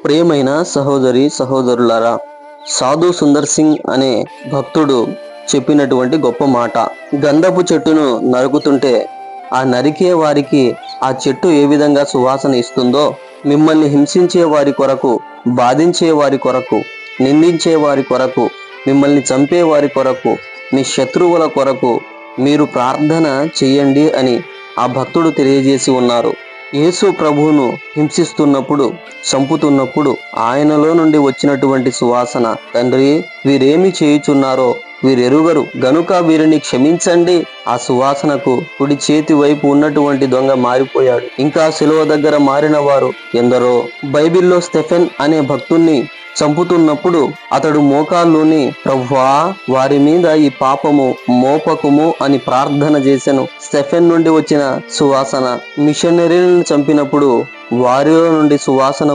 ప్రియమైన సహోదరి సహోదరులారా, సాధు సుందర్ సింగ్ అనే భక్తుడు చెప్పినటువంటి గొప్ప మాట. గంధపు చెట్టును నరుకుతుంటే ఆ నరికే వారికి ఆ చెట్టు ఏ విధంగా సువాసన ఇస్తుందో, మిమ్మల్ని హింసించే వారి కొరకు, బాధించే వారి కొరకు, నిందించే వారి కొరకు, మిమ్మల్ని చంపే వారి కొరకు, మీ శత్రువుల కొరకు మీరు ప్రార్థన చెయ్యండి అని ఆ భక్తుడు తెలియజేసి ఉన్నారు. యేసు ప్రభువును హింసిస్తున్నప్పుడు, చంపుతున్నప్పుడు ఆయనలో నుండి వచ్చినటువంటి సువాసన, తండ్రి వీరేమి చేయుచున్నారో వీరెరుగరు గనుక వీరిని క్షమించండి. ఆ సువాసనకు కుడి చేతి వైపు ఉన్నటువంటి దొంగ మారిపోయాడు. ఇంకా శిలువ దగ్గర మారిన వారు ఎందరో. బైబిల్లో స్టెఫెన్ అనే భక్తుణ్ణి చంపుతున్నప్పుడు అతడు మోకాల్లోని, ప్రభువా వారి మీద ఈ పాపము మోపకుము అని ప్రార్థన చేసెను. స్టెఫెన్ నుండి వచ్చిన సువాసన, మిషనరీలను చంపినప్పుడు వారిలో నుండి సువాసన